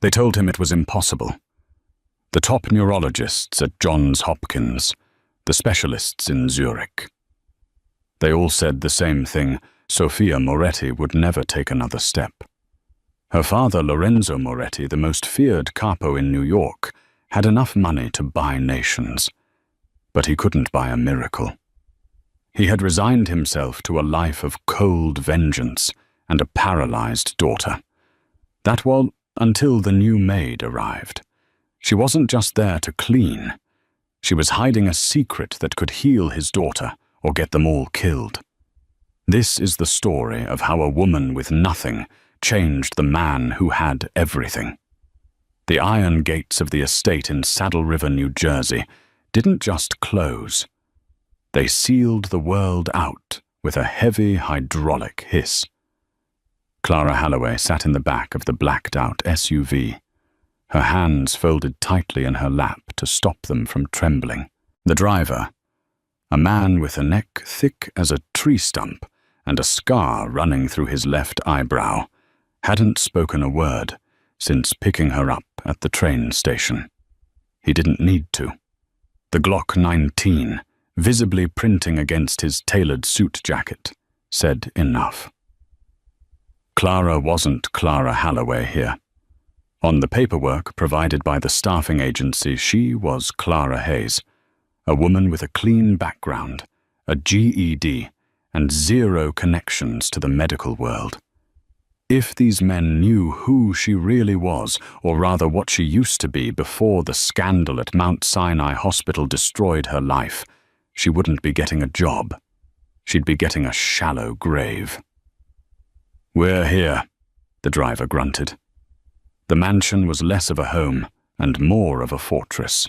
They told him it was impossible. The top neurologists at Johns Hopkins, the specialists in Zurich. They all said the same thing: Sophia Moretti would never take another step. Her father, Lorenzo Moretti, the most feared capo in New York, had enough money to buy nations. But he couldn't buy a miracle. He had resigned himself to a life of cold vengeance and a paralyzed daughter. That was until the new maid arrived. She wasn't just there to clean. She was hiding a secret that could heal his daughter or get them all killed. This is the story of how a woman with nothing changed the man who had everything. The iron gates of the estate in Saddle River, New Jersey, didn't just close. They sealed the world out with a heavy hydraulic hiss. Clara Holloway sat in the back of the blacked-out SUV, her hands folded tightly in her lap to stop them from trembling. The driver, a man with a neck thick as a tree stump and a scar running through his left eyebrow, hadn't spoken a word since picking her up at the train station. He didn't need to. The Glock 19, visibly printing against his tailored suit jacket, said enough. Clara wasn't Clara Holloway here. On the paperwork provided by the staffing agency, she was Clara Hayes, a woman with a clean background, a GED, and zero connections to the medical world. If these men knew who she really was, or rather what she used to be before the scandal at Mount Sinai Hospital destroyed her life, she wouldn't be getting a job. She'd be getting a shallow grave. "We're here," the driver grunted. The mansion was less of a home and more of a fortress.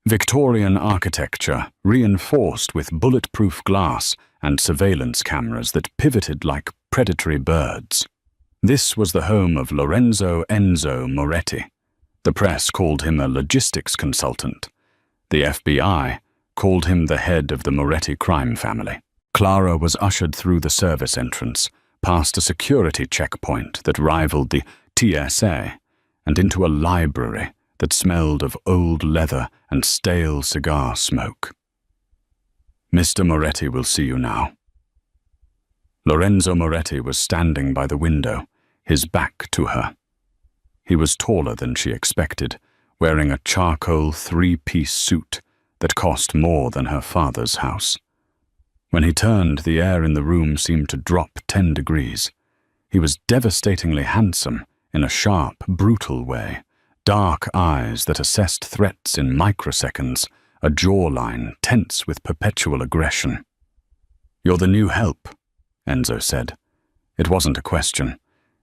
Victorian architecture, reinforced with bulletproof glass and surveillance cameras that pivoted like predatory birds. This was the home of Lorenzo Enzo Moretti. The press called him a logistics consultant. The FBI called him the head of the Moretti crime family. Clara was ushered through the service entrance, past a security checkpoint that rivaled the TSA, and into a library that smelled of old leather and stale cigar smoke. "Mr. Moretti will see you now." Lorenzo Moretti was standing by the window, his back to her. He was taller than she expected, wearing a charcoal three-piece suit that cost more than her father's house. When he turned, the air in the room seemed to drop 10 degrees. He was devastatingly handsome in a sharp, brutal way, dark eyes that assessed threats in microseconds, a jawline tense with perpetual aggression. "You're the new help," Enzo said. It wasn't a question.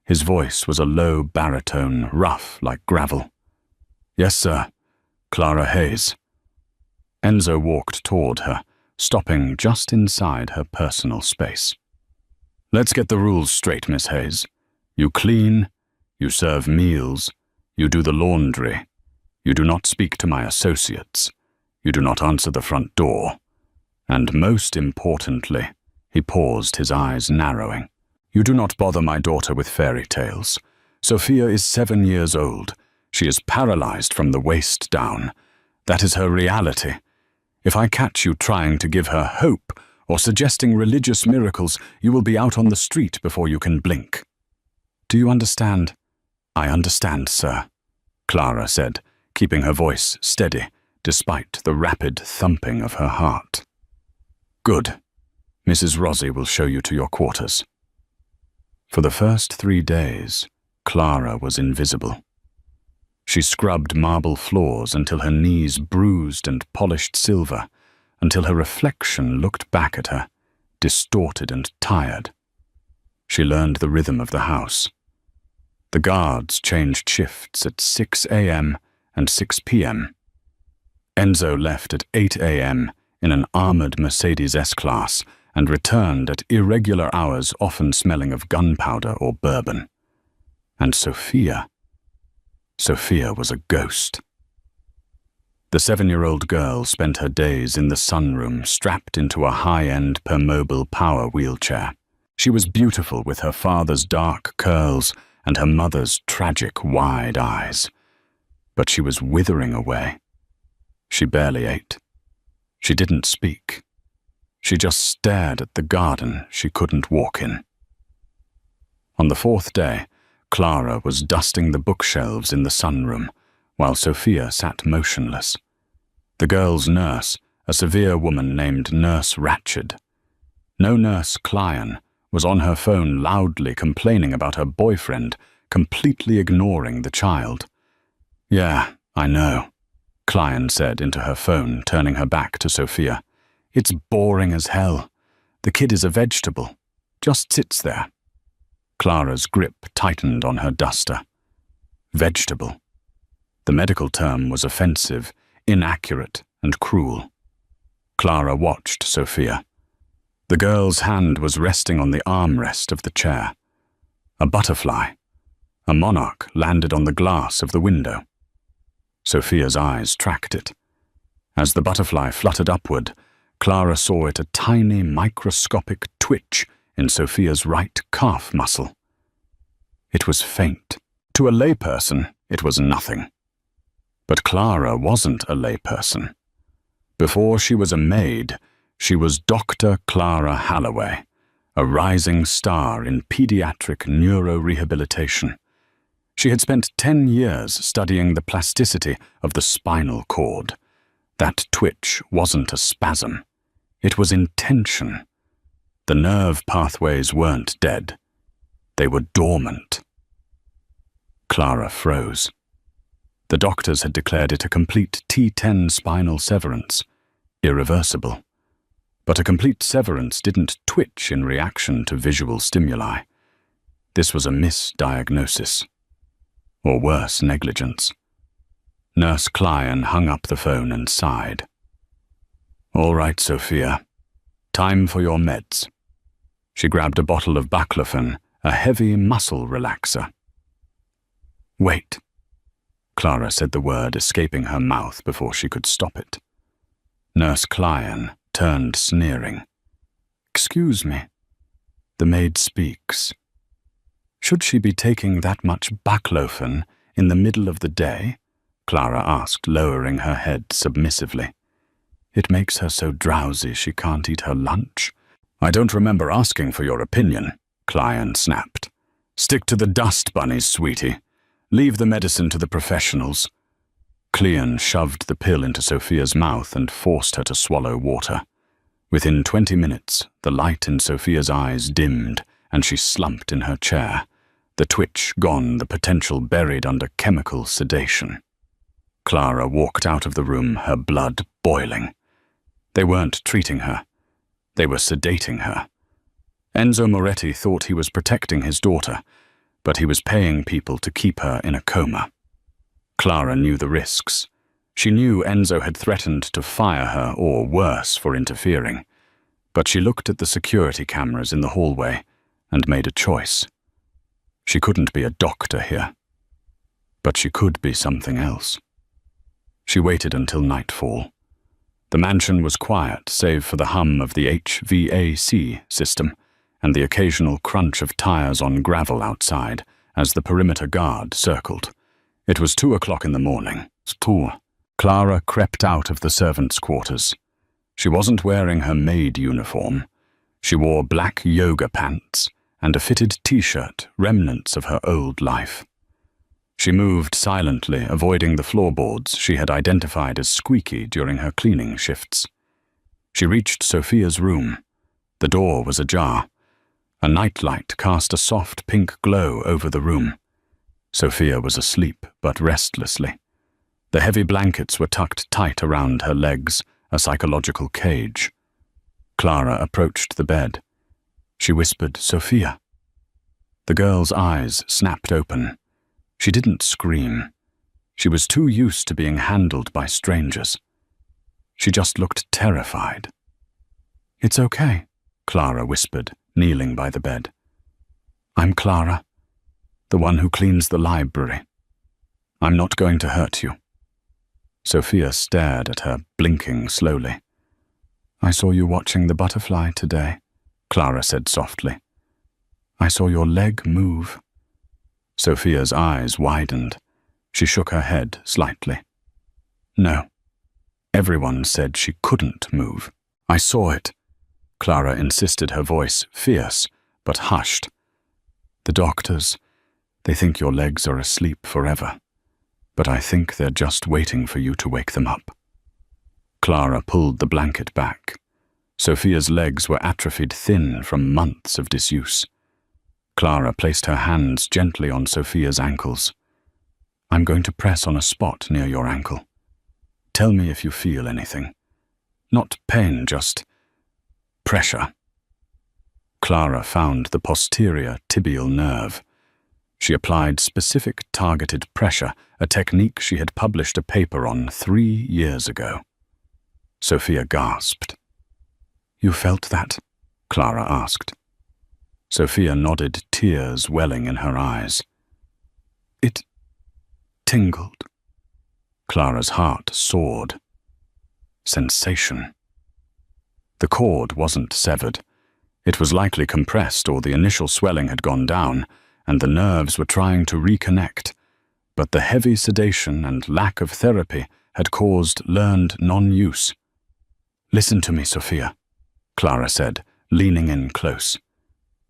His voice was a low baritone, rough like gravel. "Yes, sir. Clara Hayes." Enzo walked toward her, stopping just inside her personal space. "Let's get the rules straight, Miss Hayes. You clean, you serve meals, you do the laundry, you do not speak to my associates, you do not answer the front door, and most importantly," he paused, his eyes narrowing, "you do not bother my daughter with fairy tales. Sophia is 7 years old. She is paralyzed from the waist down. That is her reality. If I catch you trying to give her hope or suggesting religious miracles, you will be out on the street before you can blink. Do you understand?" "I understand, sir," Clara said, keeping her voice steady despite the rapid thumping of her heart. "Good. Mrs. Rossi will show you to your quarters." For the first 3 days, Clara was invisible. She scrubbed marble floors until her knees bruised and polished silver, until her reflection looked back at her, distorted and tired. She learned the rhythm of the house. The guards changed shifts at 6 a.m. and 6 p.m. Enzo left at 8 a.m. in an armored Mercedes S-Class and returned at irregular hours, often smelling of gunpowder or bourbon. And Sophia was a ghost. The 7-year-old girl spent her days in the sunroom, strapped into a high-end Permobil power wheelchair. She was beautiful with her father's dark curls and her mother's tragic wide eyes. But she was withering away. She barely ate. She didn't speak. She just stared at the garden she couldn't walk in. On the fourth day, Clara was dusting the bookshelves in the sunroom, while Sophia sat motionless. The girl's nurse, a severe woman named Nurse Ratched. No Nurse Clien, was on her phone loudly complaining about her boyfriend, completely ignoring the child. "Yeah, I know," Clien said into her phone, turning her back to Sophia. "It's boring as hell. The kid is a vegetable. Just sits there." Clara's grip tightened on her duster. Vegetable. The medical term was offensive, inaccurate, and cruel. Clara watched Sophia. The girl's hand was resting on the armrest of the chair. A butterfly, a monarch, landed on the glass of the window. Sophia's eyes tracked it. As the butterfly fluttered upward, Clara saw it a tiny microscopic twitch in Sophia's right calf muscle. It was faint. To a layperson, it was nothing. But Clara wasn't a layperson. Before she was a maid, she was Dr. Clara Halloway, a rising star in pediatric neurorehabilitation. She had spent 10 years studying the plasticity of the spinal cord. That twitch wasn't a spasm. It was intention. The nerve pathways weren't dead. They were dormant. Clara froze. The doctors had declared it a complete T10 spinal severance, irreversible. But a complete severance didn't twitch in reaction to visual stimuli. This was a misdiagnosis. Or worse, negligence. Nurse Clien hung up the phone and sighed. "All right, Sophia. Time for your meds." She grabbed a bottle of baclofen, a heavy muscle relaxer. "Wait." Clara said the word escaping her mouth before she could stop it. Nurse Clien turned sneering. "Excuse me." The maid speaks. "Should she be taking that much baclofen in the middle of the day?" Clara asked, lowering her head submissively. "It makes her so drowsy she can't eat her lunch." "I don't remember asking for your opinion," Clien snapped. "Stick to the dust bunnies, sweetie. Leave the medicine to the professionals." Clien shoved the pill into Sophia's mouth and forced her to swallow water. Within 20 minutes, the light in Sophia's eyes dimmed, and she slumped in her chair, the twitch gone, the potential buried under chemical sedation. Clara walked out of the room, her blood boiling. They weren't treating her. They were sedating her. Enzo Moretti thought he was protecting his daughter, but he was paying people to keep her in a coma. Clara knew the risks. She knew Enzo had threatened to fire her or worse for interfering, but she looked at the security cameras in the hallway and made a choice. She couldn't be a doctor here, but she could be something else. She waited until nightfall. The mansion was quiet, save for the hum of the HVAC system and the occasional crunch of tires on gravel outside as the perimeter guard circled. It was 2 o'clock in the morning. Clara crept out of the servants' quarters. She wasn't wearing her maid uniform. She wore black yoga pants and a fitted t-shirt, remnants of her old life. She moved silently, avoiding the floorboards she had identified as squeaky during her cleaning shifts. She reached Sophia's room. The door was ajar. A nightlight cast a soft pink glow over the room. Sophia was asleep, but restlessly. The heavy blankets were tucked tight around her legs, a psychological cage. Clara approached the bed. She whispered, "Sophia." The girl's eyes snapped open. She didn't scream. She was too used to being handled by strangers. She just looked terrified. "It's okay," Clara whispered, kneeling by the bed. "I'm Clara, the one who cleans the library. I'm not going to hurt you." Sophia stared at her, blinking slowly. "I saw you watching the butterfly today," Clara said softly. "I saw your leg move." Sophia's eyes widened. She shook her head slightly. No. Everyone said she couldn't move. I saw it. Clara insisted, her voice fierce, but hushed. The doctors, they think your legs are asleep forever, but I think they're just waiting for you to wake them up. Clara pulled the blanket back. Sophia's legs were atrophied thin from months of disuse. Clara placed her hands gently on Sophia's ankles. I'm going to press on a spot near your ankle. Tell me if you feel anything. Not pain, just pressure. Clara found the posterior tibial nerve. She applied specific targeted pressure, a technique she had published a paper on 3 years ago. Sophia gasped. You felt that? Clara asked. Sophia nodded, tears welling in her eyes. It tingled. Clara's heart soared. Sensation. The cord wasn't severed. It was likely compressed, or the initial swelling had gone down, and the nerves were trying to reconnect. But the heavy sedation and lack of therapy had caused learned non-use. Listen to me, Sophia, Clara said, leaning in close.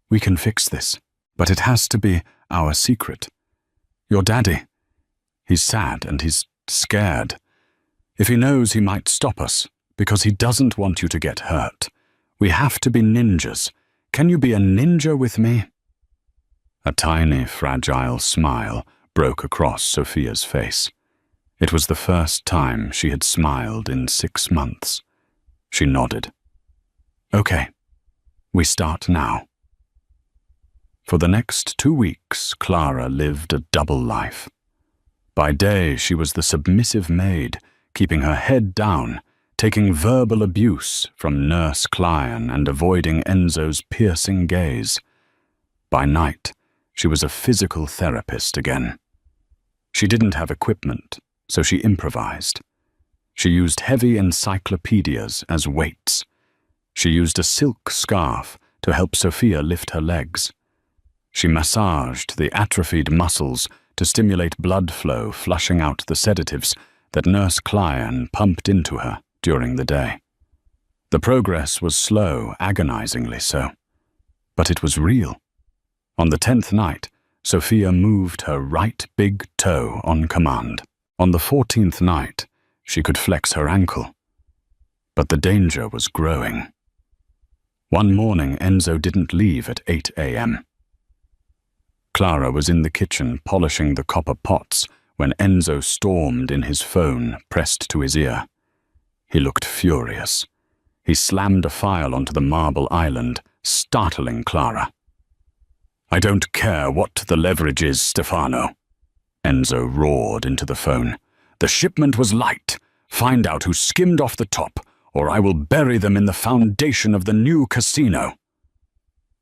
We can fix this, but it has to be our secret. Your daddy, he's sad and he's scared. If he knows, he might stop us, because he doesn't want you to get hurt. We have to be ninjas. Can you be a ninja with me? A tiny, fragile smile broke across Sophia's face. It was the first time she had smiled in 6 months. She nodded. Okay, we start now. For the next 2 weeks, Clara lived a double life. By day, she was the submissive maid, keeping her head down, taking verbal abuse from Nurse Clyan and avoiding Enzo's piercing gaze. By night, she was a physical therapist again. She didn't have equipment, so she improvised. She used heavy encyclopedias as weights. She used a silk scarf to help Sophia lift her legs. She massaged the atrophied muscles to stimulate blood flow, flushing out the sedatives that Nurse Clyan pumped into her during the day. The progress was slow, agonizingly so, but it was real. On the 10th night, Sophia moved her right big toe on command. On the 14th night, she could flex her ankle. But the danger was growing. One morning, Enzo didn't leave at 8 a.m. Clara was in the kitchen polishing the copper pots when Enzo stormed in, his phone pressed to his ear. He looked furious. He slammed a file onto the marble island, startling Clara. I don't care what the leverage is, Stefano. Enzo roared into the phone. The shipment was light. Find out who skimmed off the top, or I will bury them in the foundation of the new casino.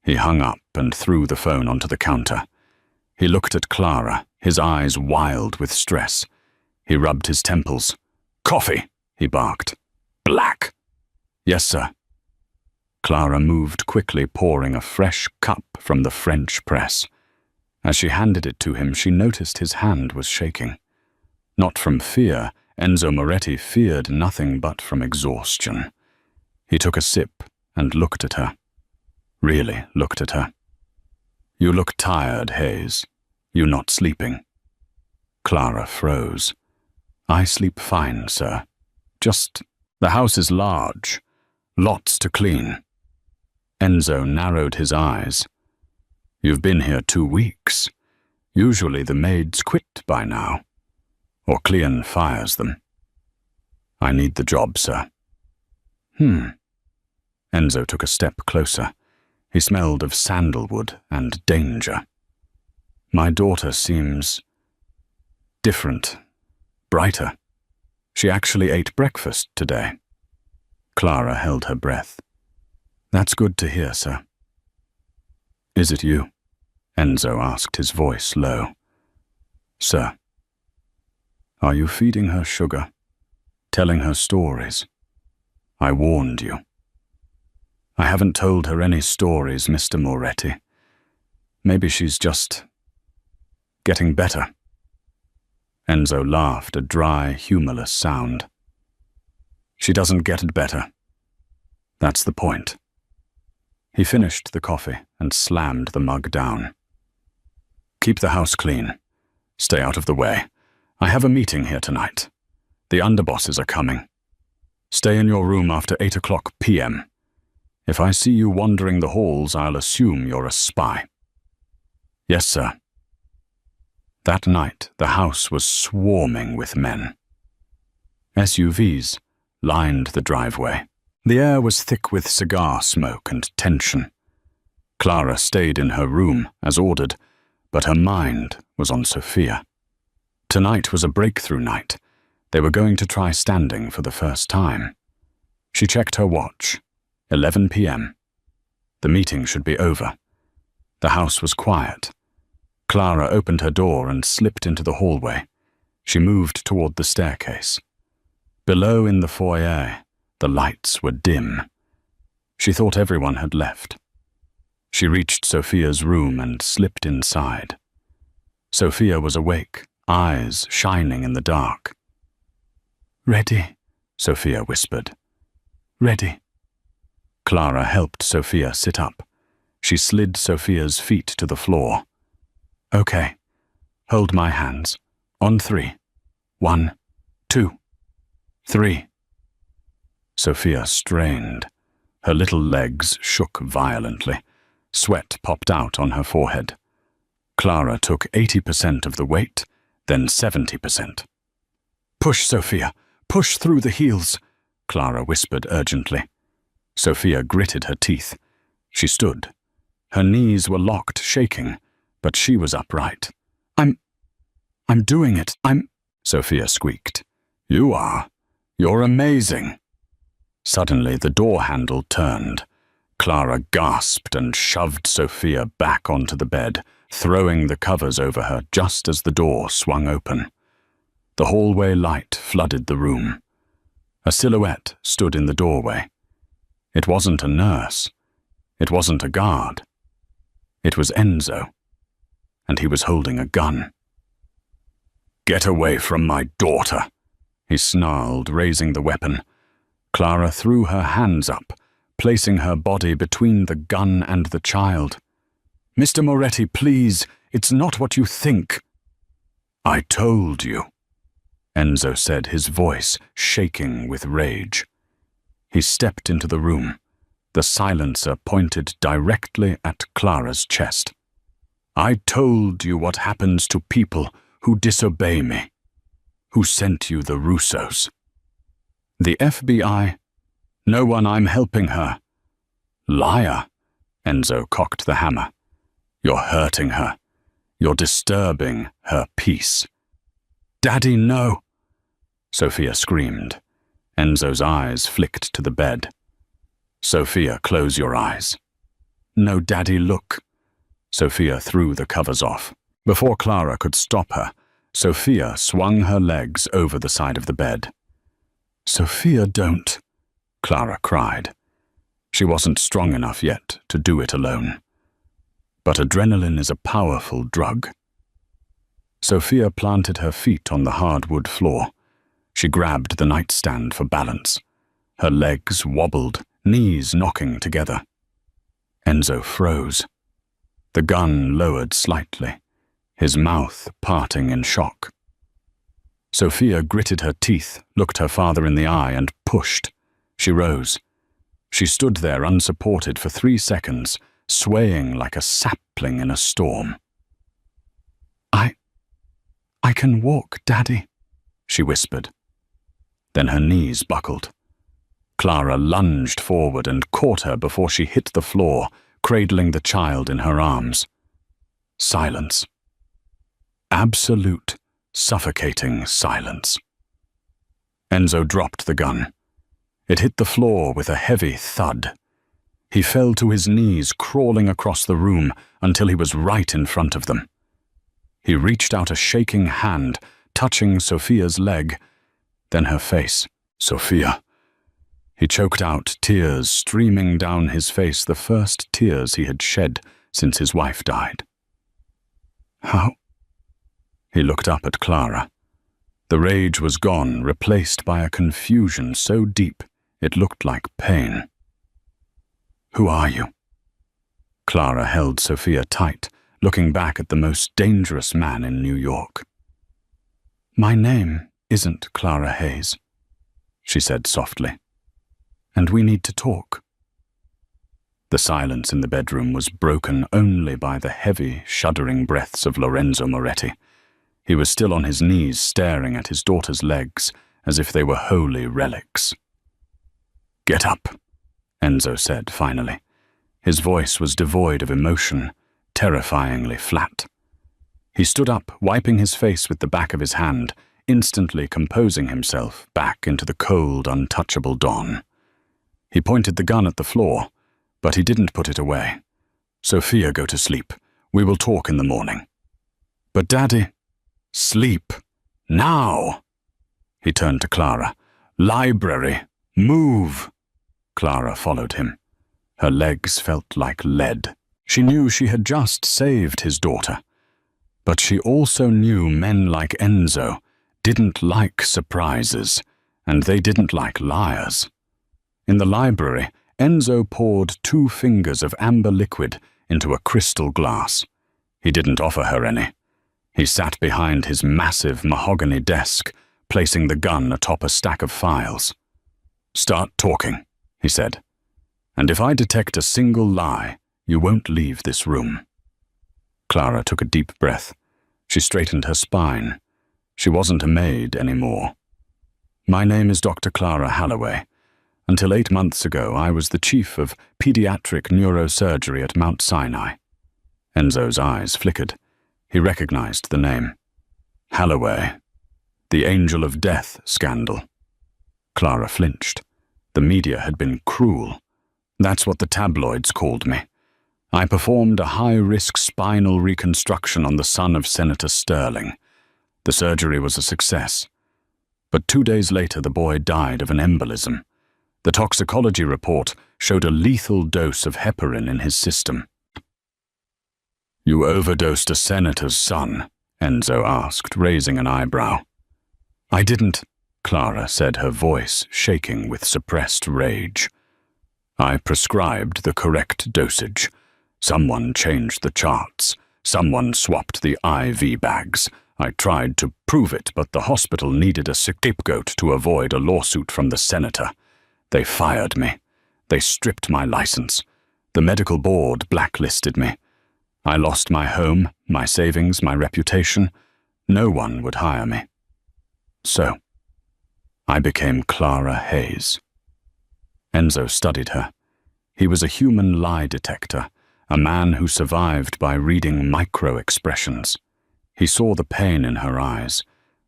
He hung up and threw the phone onto the counter. He looked at Clara, his eyes wild with stress. He rubbed his temples. Coffee, he barked. Black. Yes, sir. Clara moved quickly, pouring a fresh cup from the French press. As she handed it to him, she noticed his hand was shaking. Not from fear. Enzo Moretti feared nothing but from exhaustion. He took a sip and looked at her. Really looked at her. You look tired, Hayes. You not sleeping? Clara froze. I sleep fine, sir. Just, the house is large. Lots to clean. Enzo narrowed his eyes. You've been here 2 weeks. Usually the maids quit by now. Or Cleon fires them. I need the job, sir. Enzo took a step closer. He smelled of sandalwood and danger. My daughter seems different, brighter. She actually ate breakfast today. Clara held her breath. That's good to hear, sir. Is it you? Enzo asked, his voice low. Sir. Are you feeding her sugar? Telling her stories? I warned you. I haven't told her any stories, Mr. Moretti. Maybe she's just Getting better." Enzo laughed, a dry, humorless sound. "She doesn't get better. That's the point." He finished the coffee and slammed the mug down. "Keep the house clean. Stay out of the way. I have a meeting here tonight. The underbosses are coming. Stay in your room after 8 p.m. If I see you wandering the halls, I'll assume you're a spy." "Yes, sir." That night, the house was swarming with men. SUVs lined the driveway. The air was thick with cigar smoke and tension. Clara stayed in her room, as ordered, but her mind was on Sophia. Tonight was a breakthrough night. They were going to try standing for the first time. She checked her watch. 11 p.m. The meeting should be over. The house was quiet. Clara opened her door and slipped into the hallway. She moved toward the staircase. Below in the foyer, the lights were dim. She thought everyone had left. She reached Sophia's room and slipped inside. Sophia was awake, eyes shining in the dark. "Ready," Sophia whispered. "Ready." Clara helped Sophia sit up. She slid Sophia's feet to the floor. "Okay, hold my hands. On 3. 1, 2, 3. Sophia strained. Her little legs shook violently. Sweat popped out on her forehead. Clara took 80% of the weight, then 70%. "Push, Sophia. Push through the heels," Clara whispered urgently. Sophia gritted her teeth. She stood. Her knees were locked, shaking, but she was upright. I'm doing it. Sophia squeaked. "You are. You're amazing." Suddenly, the door handle turned. Clara gasped and shoved Sophia back onto the bed, throwing the covers over her just as the door swung open. The hallway light flooded the room. A silhouette stood in the doorway. It wasn't a nurse. It wasn't a guard. It was Enzo, and he was holding a gun. "Get away from my daughter," he snarled, raising the weapon. Clara threw her hands up, placing her body between the gun and the child. "Mr. Moretti, please, it's not what you think." "I told you," Enzo said, his voice shaking with rage. He stepped into the room. The silencer pointed directly at Clara's chest. "I told you what happens to people who disobey me. Who sent you the Russos?" "The FBI. No one, I'm helping her." "Liar," Enzo cocked the hammer. "You're hurting her. You're disturbing her peace." "Daddy, no!" Sophia screamed. Enzo's eyes flicked to the bed. "Sophia, close your eyes." "No, Daddy, look." Sophia threw the covers off. Before Clara could stop her, Sophia swung her legs over the side of the bed. "Sophia, don't," Clara cried. She wasn't strong enough yet to do it alone. But adrenaline is a powerful drug. Sophia planted her feet on the hardwood floor. She grabbed the nightstand for balance. Her legs wobbled, knees knocking together. Enzo froze. The gun lowered slightly, his mouth parting in shock. Sophia gritted her teeth, looked her father in the eye, and pushed. She rose. She stood there unsupported for 3 seconds, swaying like a sapling in a storm. I can walk, Daddy," she whispered. Then her knees buckled. Clara lunged forward and caught her before she hit the floor, cradling the child in her arms. Silence. Absolute, suffocating silence. Enzo dropped the gun. It hit the floor with a heavy thud. He fell to his knees, crawling across the room until he was right in front of them. He reached out a shaking hand, touching Sophia's leg, then her face. "Sophia." He choked out, tears streaming down his face, the first tears he had shed since his wife died. He looked up at Clara. The rage was gone, replaced by a confusion so deep it looked like pain. "Who are you?" Clara held Sophia tight, looking back at the most dangerous man in New York. "My name isn't Clara Hayes," she said softly, "and we need to talk." The silence in the bedroom was broken only by the heavy, shuddering breaths of Lorenzo Moretti. He was still on his knees, staring at his daughter's legs as if they were holy relics. "Get up," Enzo said finally. His voice was devoid of emotion, terrifyingly flat. He stood up, wiping his face with the back of his hand, instantly composing himself back into the cold, untouchable dawn. He pointed the gun at the floor, but he didn't put it away. "Sophia, go to sleep. We will talk in the morning." "But Daddy—" "Sleep. Now!" He turned to Clara. "Library. Move!" Clara followed him. Her legs felt like lead. She knew she had just saved his daughter. But she also knew men like Enzo didn't like surprises, and they didn't like liars. In the library, Enzo poured 2 fingers of amber liquid into a crystal glass. He didn't offer her any. He sat behind his massive mahogany desk, placing the gun atop a stack of files. "Start talking," he said. "And if I detect a single lie, you won't leave this room." Clara took a deep breath. She straightened her spine. She wasn't a maid anymore. "My name is Dr. Clara Holloway. Until 8 months ago, I was the chief of pediatric neurosurgery at Mount Sinai." Enzo's eyes flickered. He recognized the name. Holloway. The Angel of Death scandal. Clara flinched. The media had been cruel. "That's what the tabloids called me. I performed a high-risk spinal reconstruction on the son of Senator Sterling. The surgery was a success. But 2 days later, the boy died of an embolism. The toxicology report showed a lethal dose of heparin in his system." "You overdosed a senator's son?" Enzo asked, raising an eyebrow. "I didn't," Clara said, her voice shaking with suppressed rage. "I prescribed the correct dosage. Someone changed the charts. Someone swapped the IV bags. I tried to prove it, but the hospital needed a scapegoat to avoid a lawsuit from the senator. They fired me. They stripped my license. The medical board blacklisted me. I lost my home, my savings, my reputation. No one would hire me. So, I became Clara Hayes." Enzo studied her. He was a human lie detector, a man who survived by reading micro-expressions. He saw the pain in her eyes,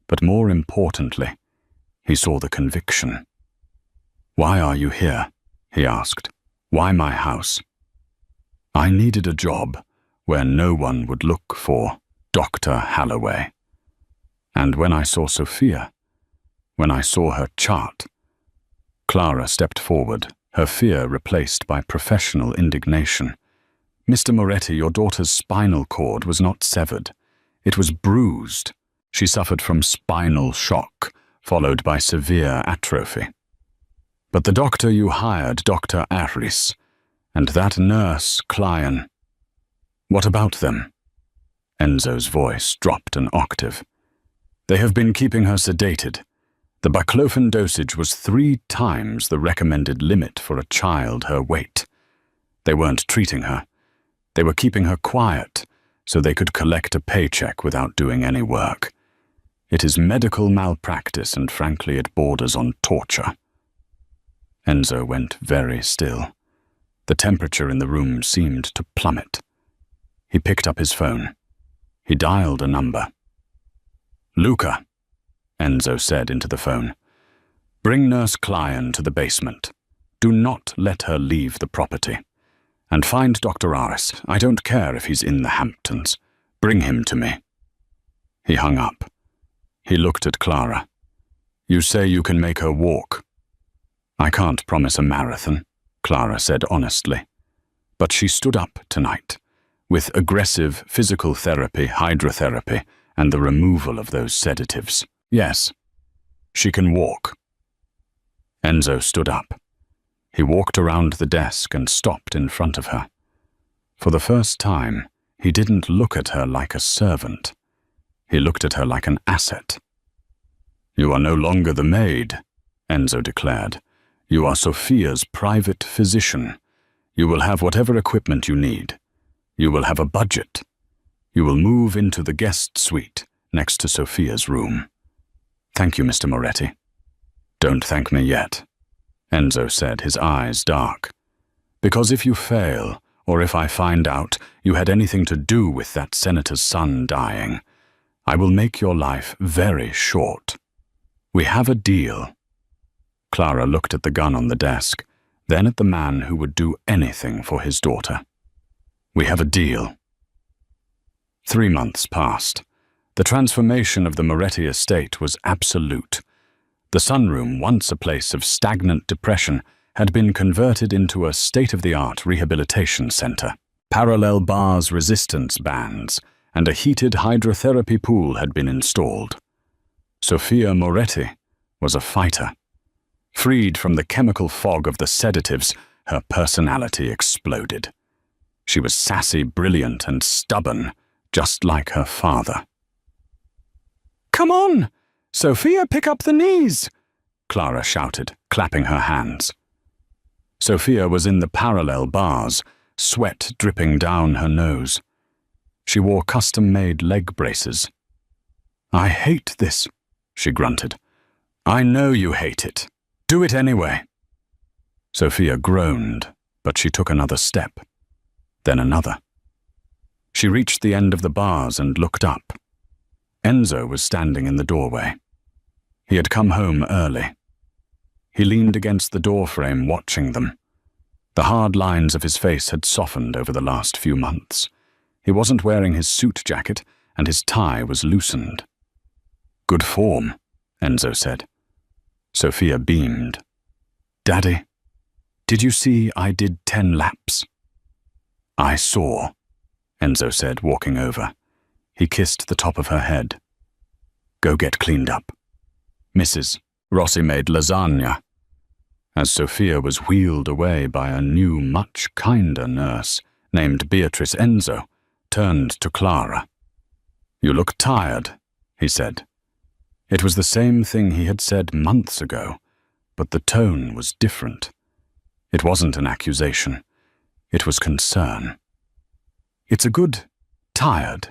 but more importantly, he saw the conviction. "Why are you here?" he asked. "Why my house?" "I needed a job where no one would look for Dr. Holloway. And when I saw Sophia, when I saw her chart..." Clara stepped forward, her fear replaced by professional indignation. "Mr. Moretti, your daughter's spinal cord was not severed. It was bruised. She suffered from spinal shock, followed by severe atrophy. But the doctor you hired, Dr. Ahris, and that nurse, Klein, what about them?" Enzo's voice dropped an octave. "They have been keeping her sedated. The baclofen dosage was 3 times the recommended limit for a child her weight. They weren't treating her. They were keeping her quiet so they could collect a paycheck without doing any work. It is medical malpractice, and frankly, it borders on torture." Enzo went very still. The temperature in the room seemed to plummet. He picked up his phone. He dialed a number. "Luca," Enzo said into the phone. "Bring Nurse Klein to the basement. Do not let her leave the property. And find Dr. Ahris. I don't care if he's in the Hamptons. Bring him to me." He hung up. He looked at Clara. "You say you can make her walk." "I can't promise a marathon," Clara said honestly. But she stood up tonight, with aggressive physical therapy, hydrotherapy, and the removal of those sedatives. Yes, she can walk. Enzo stood up. He walked around the desk and stopped in front of her. For the first time, he didn't look at her like a servant. He looked at her like an asset. "You are no longer the maid," Enzo declared. "You are Sophia's private physician. You will have whatever equipment you need. You will have a budget. You will move into the guest suite next to Sophia's room." "Thank you, Mr. Moretti." "Don't thank me yet," Enzo said, his eyes dark. "Because if you fail, or if I find out you had anything to do with that senator's son dying, I will make your life very short. We have a deal." Clara looked at the gun on the desk, then at the man who would do anything for his daughter. "We have a deal." 3 months passed. The transformation of the Moretti estate was absolute. The sunroom, once a place of stagnant depression, had been converted into a state-of-the-art rehabilitation center. Parallel bars, resistance bands, and a heated hydrotherapy pool had been installed. Sophia Moretti was a fighter. Freed from the chemical fog of the sedatives, her personality exploded. She was sassy, brilliant, and stubborn, just like her father. "Come on! Sophia, pick up the knees!" Clara shouted, clapping her hands. Sophia was in the parallel bars, sweat dripping down her nose. She wore custom-made leg braces. "I hate this," she grunted. "I know you hate it. Do it anyway." Sophia groaned, but she took another step, then another. She reached the end of the bars and looked up. Enzo was standing in the doorway. He had come home early. He leaned against the doorframe watching them. The hard lines of his face had softened over the last few months. He wasn't wearing his suit jacket, and his tie was loosened. "Good form," Enzo said. Sophia beamed. "Daddy, did you see I did 10 laps?" "I saw," Enzo said, walking over. He kissed the top of her head. "Go get cleaned up. Mrs. Rossi made lasagna." As Sophia was wheeled away by a new, much kinder nurse named Beatrice, Enzo turned to Clara. "You look tired," he said. It was the same thing he had said months ago, but the tone was different. It wasn't an accusation. It was concern. "It's a good tired,"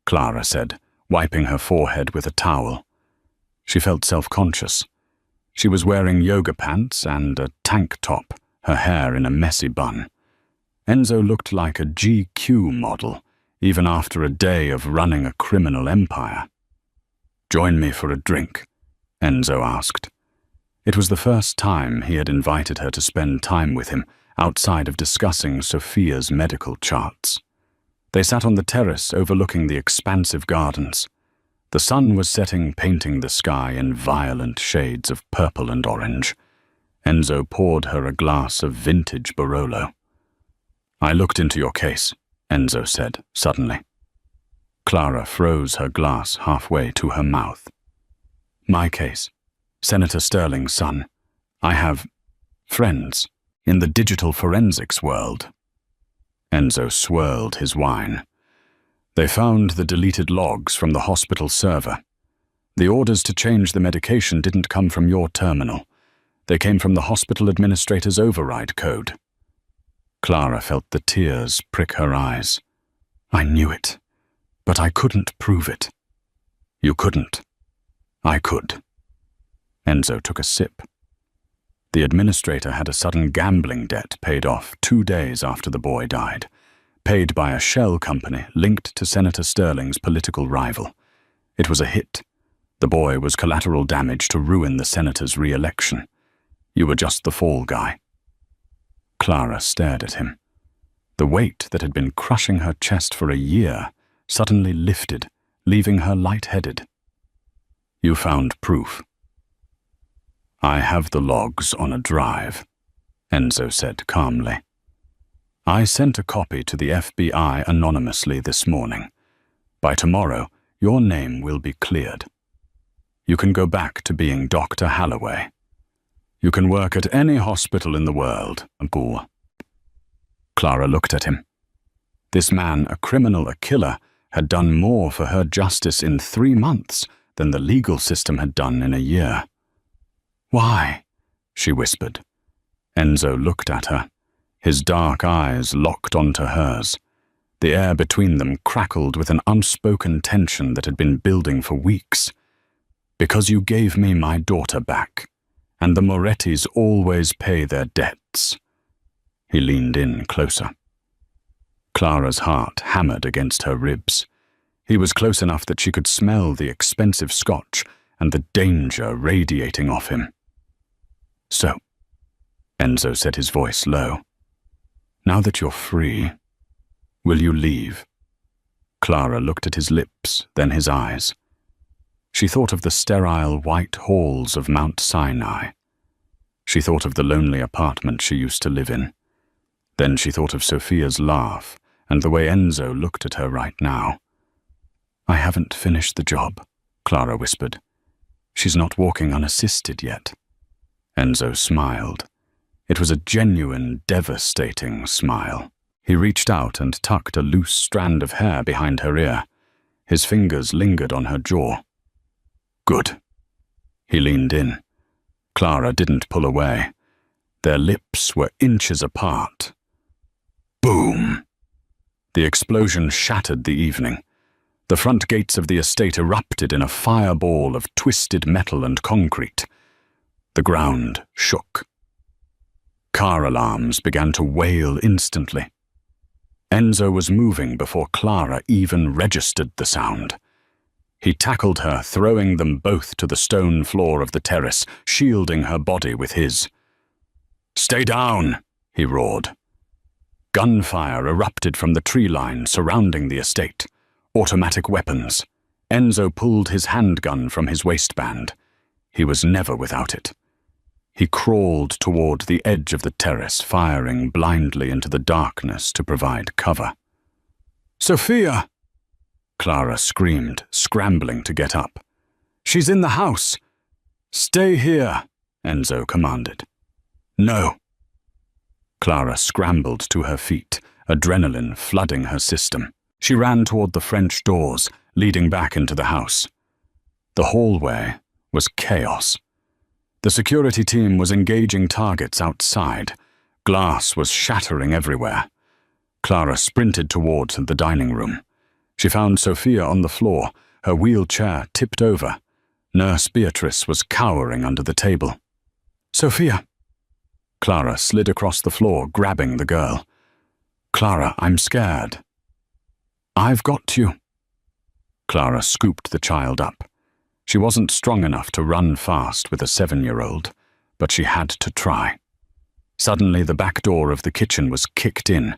Clara said, wiping her forehead with a towel. She felt self-conscious. She was wearing yoga pants and a tank top, her hair in a messy bun. Enzo looked like a GQ model, even after a day of running a criminal empire. "Join me for a drink?" Enzo asked. It was the first time he had invited her to spend time with him outside of discussing Sophia's medical charts. They sat on the terrace overlooking the expansive gardens. The sun was setting, painting the sky in violent shades of purple and orange. Enzo poured her a glass of vintage Barolo. "I looked into your case," Enzo said, suddenly. Clara froze her glass halfway to her mouth. "My case. Senator Sterling's son. I have friends in the digital forensics world." Enzo swirled his wine. "They found the deleted logs from the hospital server. The orders to change the medication didn't come from your terminal. They came from the hospital administrator's override code." Clara felt the tears prick her eyes. "I knew it, but I couldn't prove it." "You couldn't. I could." Enzo took a sip. The administrator had a sudden gambling debt paid off 2 days after the boy died, paid by a shell company linked to Senator Sterling's political rival. It was a hit. The boy was collateral damage to ruin the senator's re-election. You were just the fall guy. Clara stared at him. The weight that had been crushing her chest for a year suddenly lifted, leaving her lightheaded. "You found proof." "I have the logs on a drive," Enzo said calmly. "I sent a copy to the FBI anonymously this morning. By tomorrow, your name will be cleared. You can go back to being Dr. Halloway. You can work at any hospital in the world, Bull. Clara looked at him. This man, a criminal, a killer, had done more for her justice in 3 months than the legal system had done in a year. Why? She whispered. Enzo looked at her. His dark eyes locked onto hers. The air between them crackled with an unspoken tension that had been building for weeks. Because you gave me my daughter back, and the Morettis always pay their debts. He leaned in closer. Clara's heart hammered against her ribs. He was close enough that she could smell the expensive scotch and the danger radiating off him. So, Enzo said, his voice low, now that you're free, will you leave? Clara looked at his lips, then his eyes. She thought of the sterile white halls of Mount Sinai. She thought of the lonely apartment she used to live in. Then she thought of Sophia's laugh and the way Enzo looked at her right now. I haven't finished the job, Clara whispered. She's not walking unassisted yet. Enzo smiled. It was a genuine, devastating smile. He reached out and tucked a loose strand of hair behind her ear. His fingers lingered on her jaw. Good. He leaned in. Clara didn't pull away. Their lips were inches apart. Boom! The explosion shattered the evening. The front gates of the estate erupted in a fireball of twisted metal and concrete. The ground shook. Car alarms began to wail instantly. Enzo was moving before Clara even registered the sound. He tackled her, throwing them both to the stone floor of the terrace, shielding her body with his. Stay down, he roared. Gunfire erupted from the tree line surrounding the estate. Automatic weapons. Enzo pulled his handgun from his waistband. He was never without it. He crawled toward the edge of the terrace, firing blindly into the darkness to provide cover. Sophia! Clara screamed, scrambling to get up. She's in the house. Stay here, Enzo commanded. No. Clara scrambled to her feet, adrenaline flooding her system. She ran toward the French doors, leading back into the house. The hallway was chaos. The security team was engaging targets outside. Glass was shattering everywhere. Clara sprinted toward the dining room. She found Sophia on the floor, her wheelchair tipped over. Nurse Beatrice was cowering under the table. Sophia! Clara slid across the floor, grabbing the girl. Clara, I'm scared. I've got you. Clara scooped the child up. She wasn't strong enough to run fast with a 7-year-old, but she had to try. Suddenly, the back door of the kitchen was kicked in.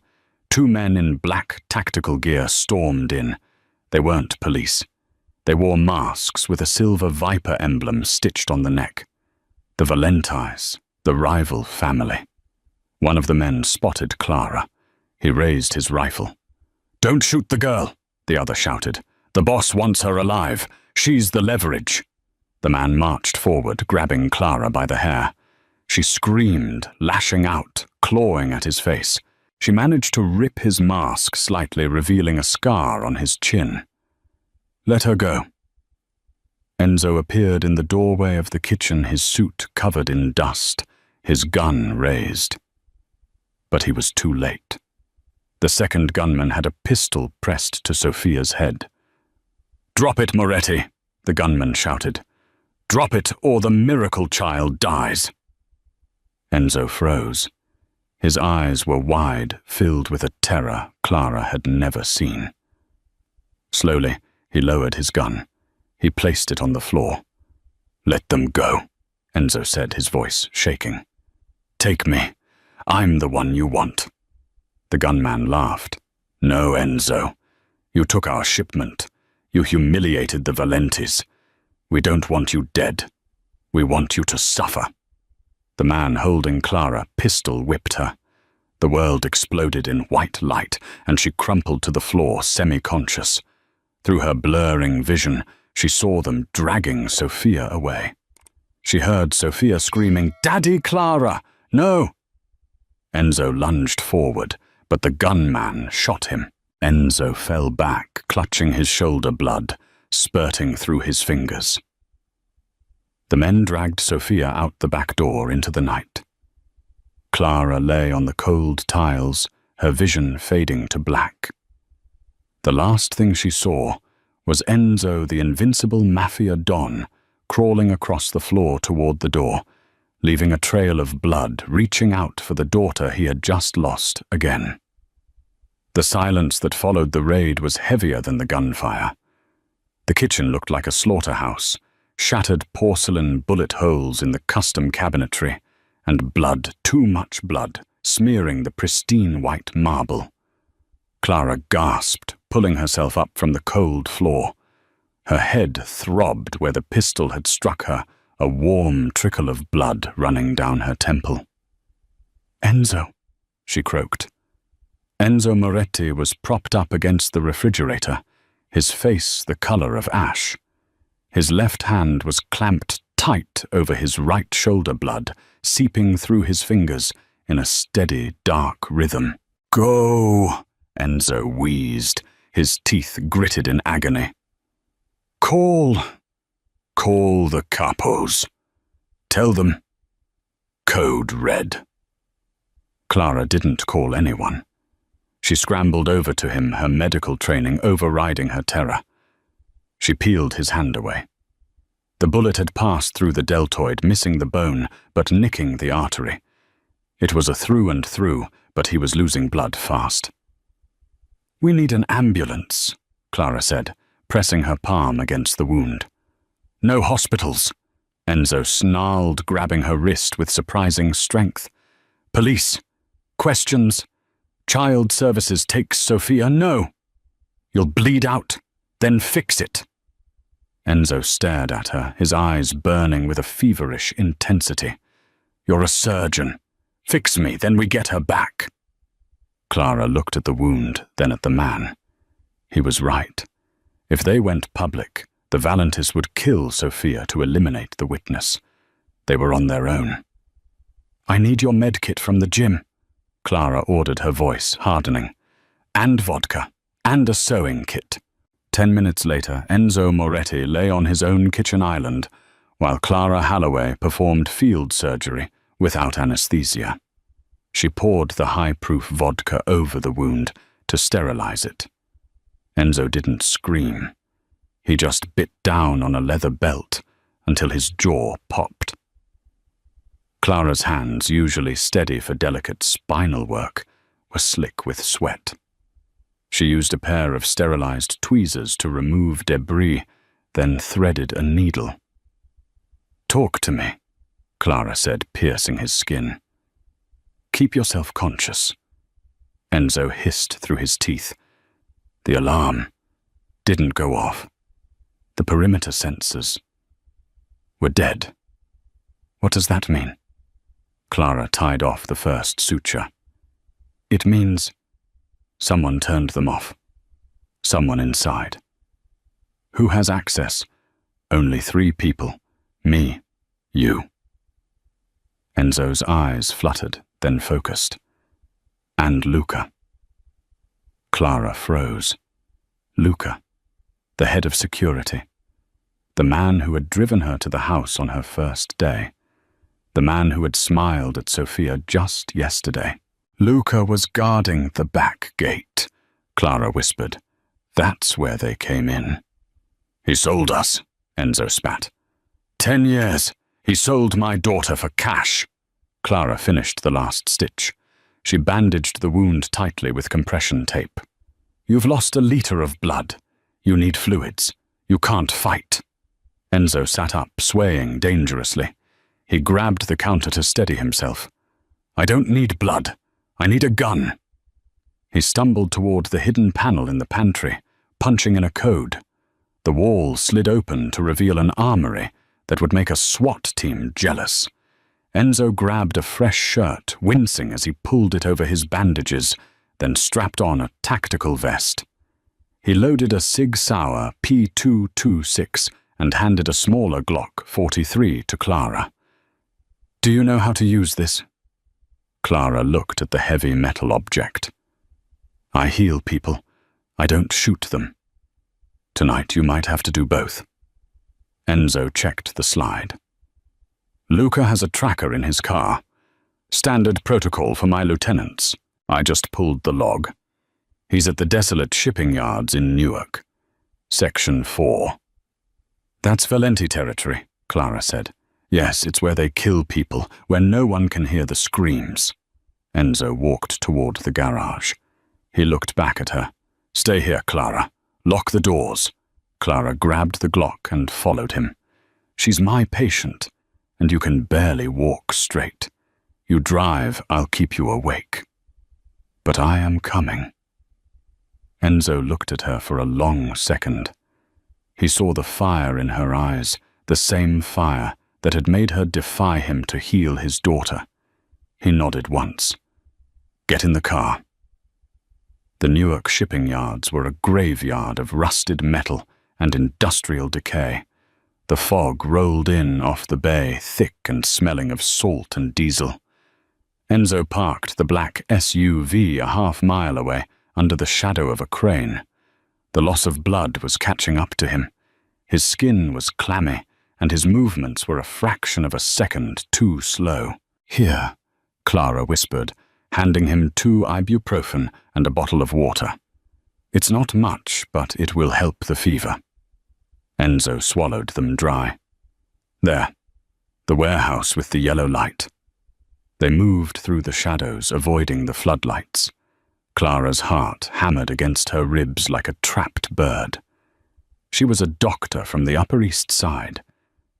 2 men in black tactical gear stormed in. They weren't police. They wore masks with a silver viper emblem stitched on the neck. The Valentis, the rival family. One of the men spotted Clara. He raised his rifle. Don't shoot the girl, the other shouted. The boss wants her alive. She's the leverage. The man marched forward, grabbing Clara by the hair. She screamed, lashing out, clawing at his face. She managed to rip his mask slightly, revealing a scar on his chin. Let her go. Enzo appeared in the doorway of the kitchen, his suit covered in dust, his gun raised. But he was too late. The second gunman had a pistol pressed to Sophia's head. Drop it, Moretti, the gunman shouted. Drop it, or the miracle child dies. Enzo froze. His eyes were wide, filled with a terror Clara had never seen. Slowly, he lowered his gun. He placed it on the floor. Let them go, Enzo said, his voice shaking. Take me. I'm the one you want. The gunman laughed. No, Enzo. You took our shipment. You humiliated the Valentis. We don't want you dead. We want you to suffer. The man holding Clara pistol-whipped her. The world exploded in white light, and she crumpled to the floor, semi-conscious. Through her blurring vision, she saw them dragging Sophia away. She heard Sophia screaming, "Daddy, Clara! No!" Enzo lunged forward, but the gunman shot him. Enzo fell back, clutching his shoulder blood, spurting through his fingers. The men dragged Sophia out the back door into the night. Clara lay on the cold tiles, her vision fading to black. The last thing she saw was Enzo, the invincible Mafia Don, crawling across the floor toward the door, leaving a trail of blood reaching out for the daughter he had just lost again. The silence that followed the raid was heavier than the gunfire. The kitchen looked like a slaughterhouse, shattered porcelain bullet holes in the custom cabinetry, and blood, too much blood, smearing the pristine white marble. Clara gasped, pulling herself up from the cold floor. Her head throbbed where the pistol had struck her, a warm trickle of blood running down her temple. "Enzo," she croaked. Enzo Moretti was propped up against the refrigerator, his face the color of ash. His left hand was clamped tight over his right shoulder, blood seeping through his fingers in a steady, dark rhythm. "Go!" Enzo wheezed, his teeth gritted in agony. Call the capos. Tell them. Code red." Clara didn't call anyone. She scrambled over to him, her medical training overriding her terror. She peeled his hand away. The bullet had passed through the deltoid, missing the bone, but nicking the artery. It was a through and through, but he was losing blood fast. "We need an ambulance," Clara said, pressing her palm against the wound. "No hospitals," Enzo snarled, grabbing her wrist with surprising strength. "Police. Questions. Child Services takes Sophia. No. You'll bleed out. Then fix it." Enzo stared at her, his eyes burning with a feverish intensity. "You're a surgeon. Fix me, then we get her back." Clara looked at the wound, then at the man. He was right. If they went public, the Valentis would kill Sophia to eliminate the witness. They were on their own. "I need your med kit from the gym," Clara ordered, her voice hardening. "And vodka. And a sewing kit." 10 minutes later, Enzo Moretti lay on his own kitchen island, while Clara Holloway performed field surgery without anesthesia. She poured the high-proof vodka over the wound to sterilize it. Enzo didn't scream. He just bit down on a leather belt until his jaw popped. Clara's hands, usually steady for delicate spinal work, were slick with sweat. She used a pair of sterilized tweezers to remove debris, then threaded a needle. "Talk to me," Clara said, piercing his skin. "Keep yourself conscious." Enzo hissed through his teeth. The alarm didn't go off. The perimeter sensors were dead. "What does that mean?" Clara tied off the first suture. "It means someone turned them off. Someone inside. Who has access? Only 3 people. Me, you." Enzo's eyes fluttered, then focused. "And Luca." Clara froze. Luca, the head of security. The man who had driven her to the house on her first day. The man who had smiled at Sophia just yesterday. "Luca was guarding the back gate," Clara whispered. "That's where they came in." "He sold us," Enzo spat. 10 years. He sold my daughter for cash." Clara finished the last stitch. She bandaged the wound tightly with compression tape. "You've lost a liter of blood. You need fluids. You can't fight." Enzo sat up, swaying dangerously. He grabbed the counter to steady himself. "I don't need blood. I need a gun." He stumbled toward the hidden panel in the pantry, punching in a code. The wall slid open to reveal an armory that would make a SWAT team jealous. Enzo grabbed a fresh shirt, wincing as he pulled it over his bandages, then strapped on a tactical vest. He loaded a Sig Sauer P226 and handed a smaller Glock 43 to Clara. "Do you know how to use this?" Clara looked at the heavy metal object. "I heal people. I don't shoot them. Tonight you might have to do both." Enzo checked the slide. "Luca has a tracker in his car. Standard protocol for my lieutenants. I just pulled the log. He's at the desolate shipping yards in Newark. Section 4. "That's Valenti territory," Clara said. "Yes, it's where they kill people, where no one can hear the screams." Enzo walked toward the garage. He looked back at her. "Stay here, Clara. Lock the doors." Clara grabbed the Glock and followed him. "She's my patient, and you can barely walk straight. You drive, I'll keep you awake." "But I am coming." Enzo looked at her for a long second. He saw the fire in her eyes, the same fire that had made her defy him to heal his daughter. He nodded once. "Get in the car." The Newark shipping yards were a graveyard of rusted metal and industrial decay. The fog rolled in off the bay, thick and smelling of salt and diesel. Enzo parked the black SUV a half-mile away, under the shadow of a crane. The loss of blood was catching up to him. His skin was clammy, and his movements were a fraction of a second too slow. "Here," Clara whispered, handing him 2 ibuprofen and a bottle of water. "It's not much, but it will help the fever." Enzo swallowed them dry. "There, the warehouse with the yellow light." They moved through the shadows, avoiding the floodlights. Clara's heart hammered against her ribs like a trapped bird. She was a doctor from the Upper East Side.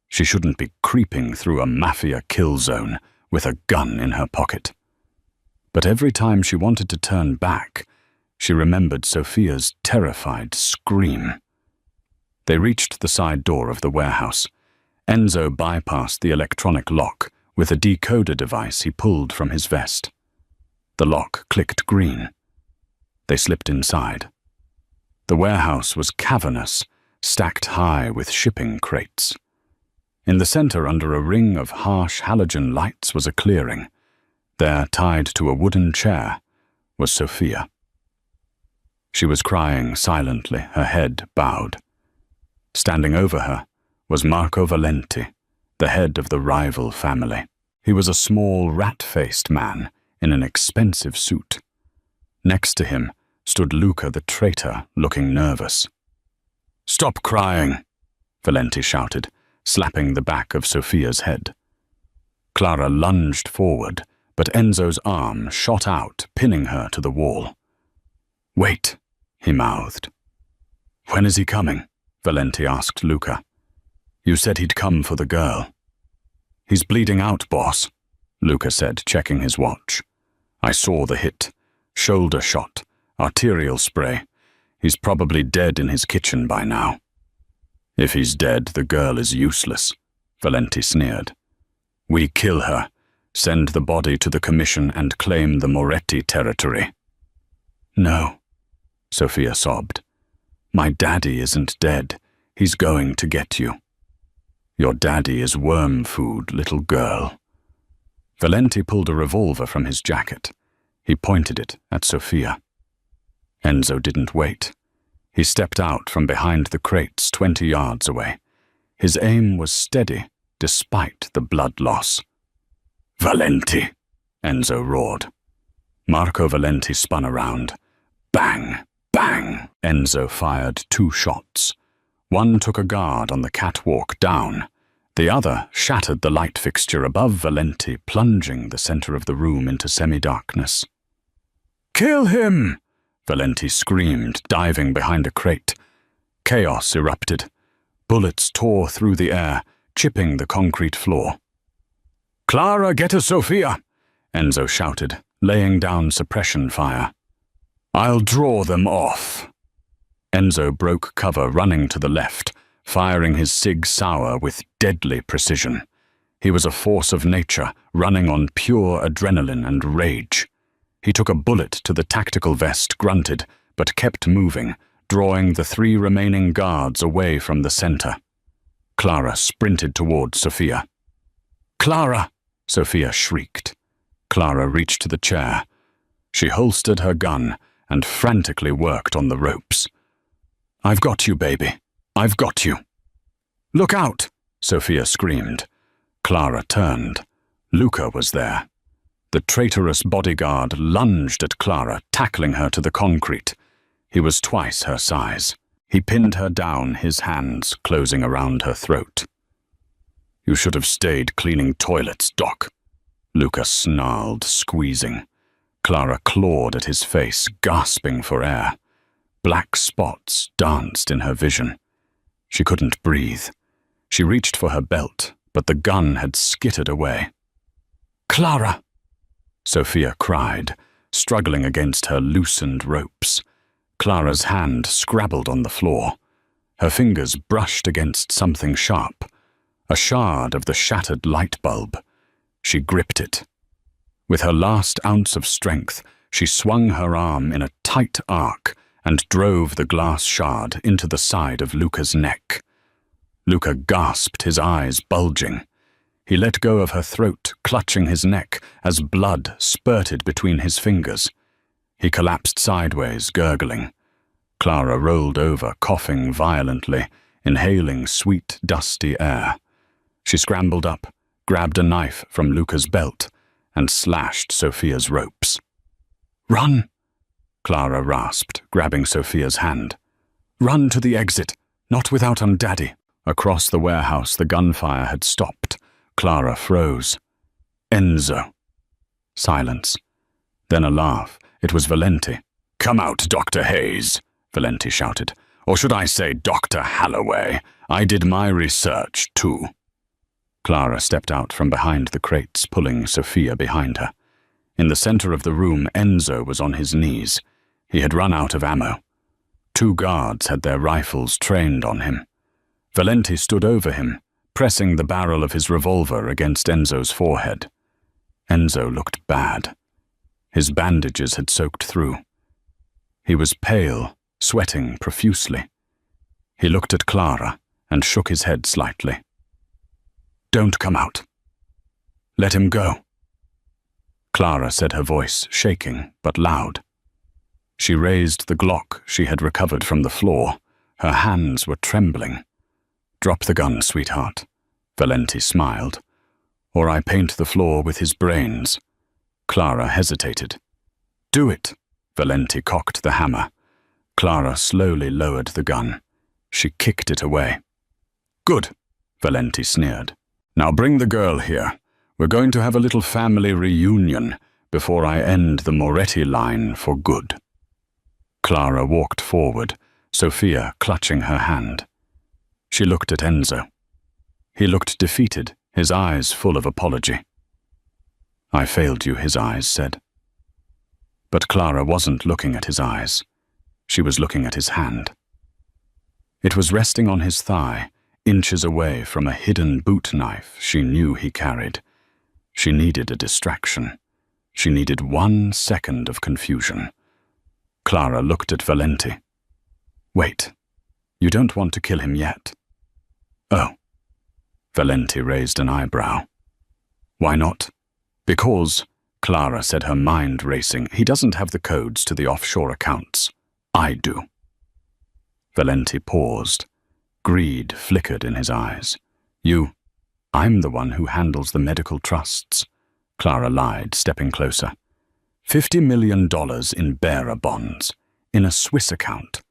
She shouldn't be creeping through a mafia kill zone with a gun in her pocket. But every time she wanted to turn back, she remembered Sophia's terrified scream. They reached the side door of the warehouse. Enzo bypassed the electronic lock with a decoder device he pulled from his vest. The lock clicked green. They slipped inside. The warehouse was cavernous, stacked high with shipping crates. In the center, under a ring of harsh halogen lights, was a clearing. There, tied to a wooden chair, was Sophia. She was crying silently, her head bowed. Standing over her was Marco Valenti, the head of the rival family. He was a small, rat-faced man in an expensive suit. Next to him stood Luca the traitor, looking nervous. "Stop crying," Valenti shouted, slapping the back of Sophia's head. Clara lunged forward, but Enzo's arm shot out, pinning her to the wall. "Wait," he mouthed. "When is he coming?" Valenti asked Luca. "You said he'd come for the girl." "He's bleeding out, boss," Luca said, checking his watch. "I saw the hit. Shoulder shot, arterial spray. He's probably dead in his kitchen by now." "If he's dead, the girl is useless," Valenti sneered. "We kill her, send the body to the commission and claim the Moretti territory." "No," Sophia sobbed. "My daddy isn't dead. He's going to get you." "Your daddy is worm food, little girl." Valenti pulled a revolver from his jacket. He pointed it at Sophia. Enzo didn't wait. He stepped out from behind the crates 20 yards away. His aim was steady, despite the blood loss. "Valenti!" Enzo roared. Marco Valenti spun around. Bang! Bang! Enzo fired 2 shots. One took a guard on the catwalk down. The other shattered the light fixture above Valenti, plunging the center of the room into semi-darkness. "Kill him!" Valenti screamed, diving behind a crate. Chaos erupted. Bullets tore through the air, chipping the concrete floor. "Clara, get to Sophia!" Enzo shouted, laying down suppression fire. "I'll draw them off." Enzo broke cover, running to the left, firing his Sig Sauer with deadly precision. He was a force of nature, running on pure adrenaline and rage. He took a bullet to the tactical vest, grunted, but kept moving, drawing the 3 remaining guards away from the center. Clara sprinted toward Sophia. "Clara!" Sophia shrieked. Clara reached to the chair. She holstered her gun and frantically worked on the ropes. "I've got you, baby. I've got you." "Look out!" Sophia screamed. Clara turned. Luca was there. The traitorous bodyguard lunged at Clara, tackling her to the concrete. He was twice her size. He pinned her down, his hands closing around her throat. "You should have stayed cleaning toilets, Doc," Luca snarled, squeezing. Clara clawed at his face, gasping for air. Black spots danced in her vision. She couldn't breathe. She reached for her belt, but the gun had skittered away. "Clara!" Sophia cried, struggling against her loosened ropes. Clara's hand scrabbled on the floor. Her fingers brushed against something sharp, a shard of the shattered light bulb. She gripped it. With her last ounce of strength, she swung her arm in a tight arc and drove the glass shard into the side of Luca's neck. Luca gasped, his eyes bulging. He let go of her throat, clutching his neck as blood spurted between his fingers. He collapsed sideways, gurgling. Clara rolled over, coughing violently, inhaling sweet, dusty air. She scrambled up, grabbed a knife from Luca's belt, and slashed Sophia's ropes. "Run!" Clara rasped, grabbing Sophia's hand. "Run to the exit, not without Daddy." Across the warehouse, the gunfire had stopped. Clara froze. "Enzo." Silence. Then a laugh. It was Valenti. "Come out, Dr. Hayes," Valenti shouted. "Or should I say Dr. Halloway? I did my research, too." Clara stepped out from behind the crates, pulling Sophia behind her. In the center of the room, Enzo was on his knees. He had run out of ammo. 2 guards had their rifles trained on him. Valenti stood over him, pressing the barrel of his revolver against Enzo's forehead. Enzo looked bad. His bandages had soaked through. He was pale, sweating profusely. He looked at Clara and shook his head slightly. "Don't come out. Let him go." Clara said, her voice shaking but loud. She raised the Glock she had recovered from the floor. Her hands were trembling. "Drop the gun, sweetheart," Valenti smiled. "Or I paint the floor with his brains." Clara hesitated. "Do it." Valenti cocked the hammer. Clara slowly lowered the gun. She kicked it away. "Good," Valenti sneered. "Now bring the girl here. We're going to have a little family reunion before I end the Moretti line for good." Clara walked forward, Sophia clutching her hand. She looked at Enzo. He looked defeated, his eyes full of apology. "I failed you," his eyes said. But Clara wasn't looking at his eyes. She was looking at his hand. It was resting on his thigh, inches away from a hidden boot knife she knew he carried. She needed a distraction. She needed 1 second of confusion. Clara looked at Valenti. "Wait, you don't want to kill him yet?" "Oh." Valenti raised an eyebrow. "Why not?" "Because," Clara said, her mind racing, "he doesn't have the codes to the offshore accounts. I do." Valenti paused. Greed flickered in his eyes. I'm the one who handles the medical trusts," Clara lied, stepping closer. $50 million in bearer bonds, in a Swiss account.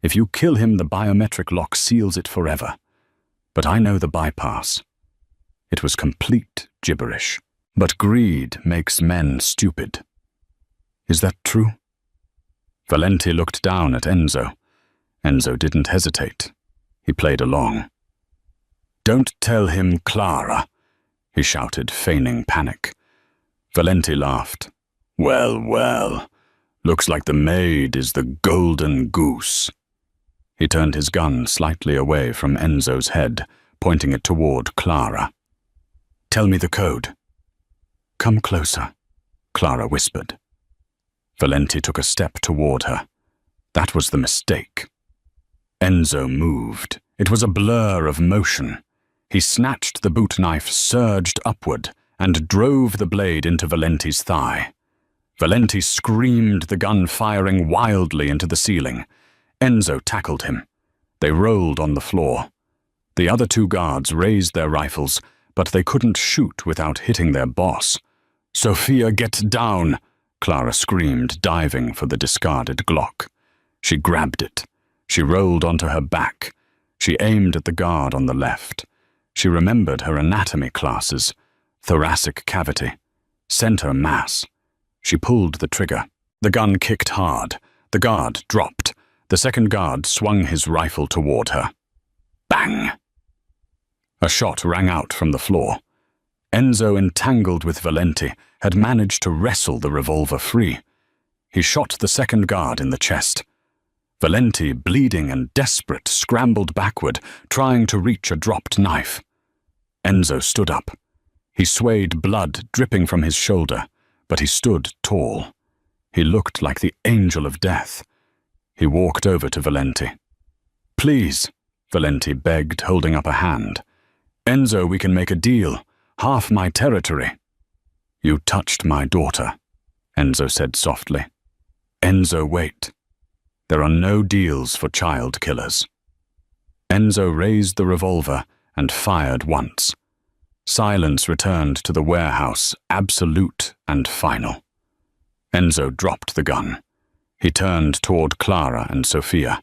If you kill him, the biometric lock seals it forever. But I know the bypass. It was complete gibberish. But greed makes men stupid. Is that true? Valenti looked down at Enzo. Enzo didn't hesitate. He played along. "Don't tell him, Clara," he shouted, feigning panic. Valenti laughed. Well, well, looks like the maid is the golden goose." He turned his gun slightly away from Enzo's head, pointing it toward Clara. "Tell me the code." "Come closer," Clara whispered. Valenti took a step toward her. That was the mistake. Enzo moved. It was a blur of motion. He snatched the boot knife, surged upward, and drove the blade into Valenti's thigh. Valenti screamed, the gun firing wildly into the ceiling. Enzo tackled him. They rolled on the floor. The other two guards raised their rifles, but they couldn't shoot without hitting their boss. "Sophia, get down!" Clara screamed, diving for the discarded Glock. She grabbed it. She rolled onto her back. She aimed at the guard on the left. She remembered her anatomy classes: thoracic cavity, center mass. She pulled the trigger. The gun kicked hard. The guard dropped. The second guard swung his rifle toward her. Bang! A shot rang out from the floor. Enzo, entangled with Valenti, had managed to wrestle the revolver free. He shot the second guard in the chest. Valenti, bleeding and desperate, scrambled backward, trying to reach a dropped knife. Enzo stood up. He swayed, blood dripping from his shoulder, but he stood tall. He looked like the angel of death. He walked over to Valenti. "Please," Valenti begged, holding up a hand. "Enzo, we can make a deal. Half my territory." "You touched my daughter," Enzo said softly. "Enzo, wait. There are no deals for child killers." Enzo raised the revolver and fired once. Silence returned to the warehouse, absolute and final. Enzo dropped the gun. He turned toward Clara and Sophia.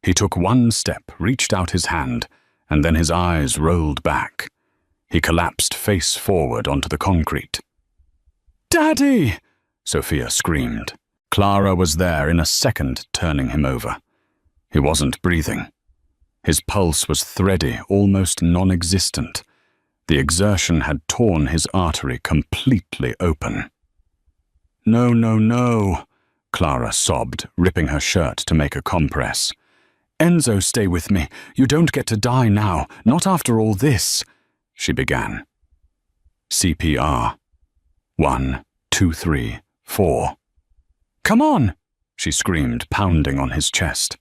He took one step, reached out his hand, and then his eyes rolled back. He collapsed face forward onto the concrete. "Daddy!" Sophia screamed. Clara was there in a second, turning him over. He wasn't breathing. His pulse was thready, almost non-existent. The exertion had torn his artery completely open. "No, no, no," Clara sobbed, ripping her shirt to make a compress. "Enzo, stay with me. You don't get to die now, not after all this," she began. CPR. 1, 2, 3, 4. "Come on," she screamed, pounding on his chest.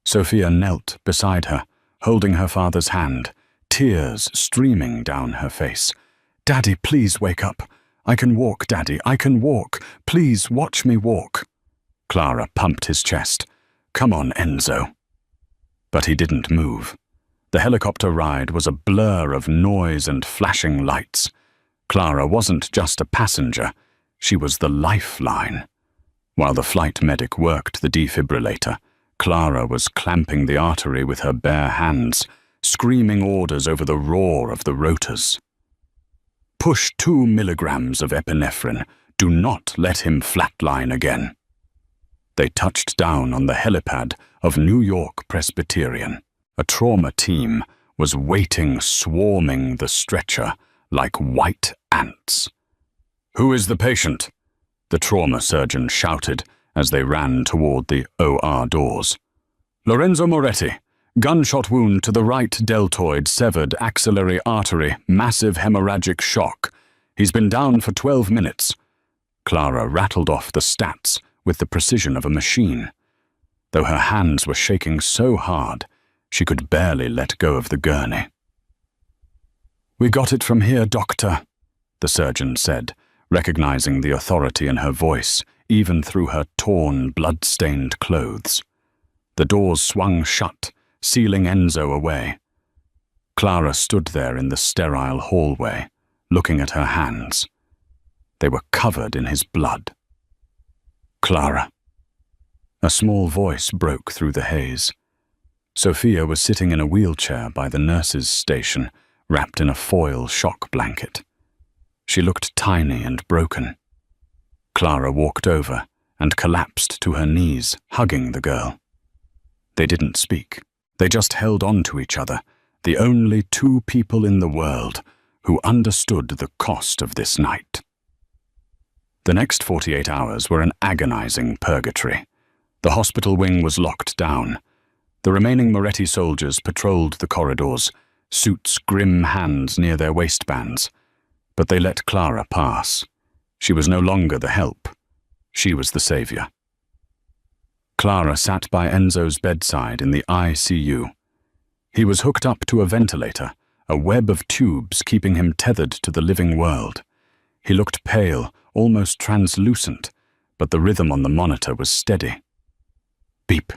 Sophia knelt beside her, holding her father's hand, tears streaming down her face. "Daddy, please wake up. I can walk, Daddy, I can walk. Please watch me walk." Clara pumped his chest. "Come on, Enzo." But he didn't move. The helicopter ride was a blur of noise and flashing lights. Clara wasn't just a passenger, she was the lifeline. While the flight medic worked the defibrillator, Clara was clamping the artery with her bare hands, screaming orders over the roar of the rotors. "Push 2 milligrams of epinephrine. Do not let him flatline again." They touched down on the helipad of New York Presbyterian. A trauma team was waiting, swarming the stretcher like white ants. "Who is the patient?" the trauma surgeon shouted as they ran toward the OR doors. "Lorenzo Moretti. Gunshot wound to the right deltoid, severed axillary artery, massive hemorrhagic shock. He's been down for 12 minutes. Clara rattled off the stats with the precision of a machine. Though her hands were shaking so hard, she could barely let go of the gurney. "We got it from here, doctor," the surgeon said, recognizing the authority in her voice, even through her torn, blood-stained clothes. The doors swung shut, sealing Enzo away. Clara stood there in the sterile hallway, looking at her hands. They were covered in his blood. "Clara." A small voice broke through the haze. Sophia was sitting in a wheelchair by the nurse's station, wrapped in a foil shock blanket. She looked tiny and broken. Clara walked over and collapsed to her knees, hugging the girl. They didn't speak. They just held on to each other, the only two people in the world who understood the cost of this night. The next 48 hours were an agonizing purgatory. The hospital wing was locked down. The remaining Moretti soldiers patrolled the corridors, suits grim hands near their waistbands. But they let Clara pass. She was no longer the help. She was the savior. Clara sat by Enzo's bedside in the ICU. He was hooked up to a ventilator, a web of tubes keeping him tethered to the living world. He looked pale, almost translucent, but the rhythm on the monitor was steady. Beep,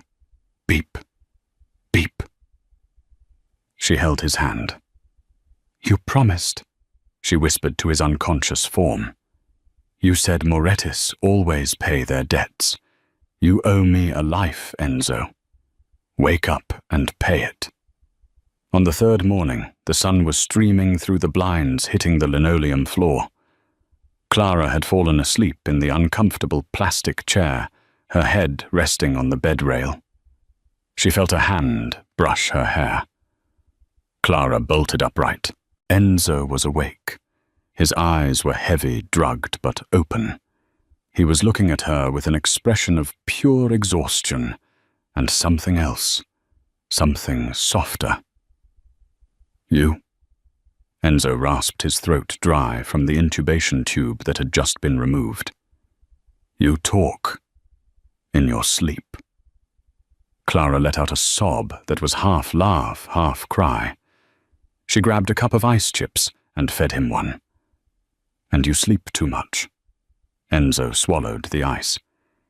beep, beep. She held his hand. "You promised," she whispered to his unconscious form. "You said Morettis always pay their debts. You owe me a life, Enzo. Wake up and pay it." On the third morning, the sun was streaming through the blinds, hitting the linoleum floor. Clara had fallen asleep in the uncomfortable plastic chair, her head resting on the bed rail. She felt a hand brush her hair. Clara bolted upright. Enzo was awake. His eyes were heavy, drugged, but open. He was looking at her with an expression of pure exhaustion and something else, something softer. "You?" Enzo rasped his throat dry from the intubation tube that had just been removed. "You talk in your sleep." Clara let out a sob that was half laugh, half cry. She grabbed a cup of ice chips and fed him one. "And you sleep too much." Enzo swallowed the ice.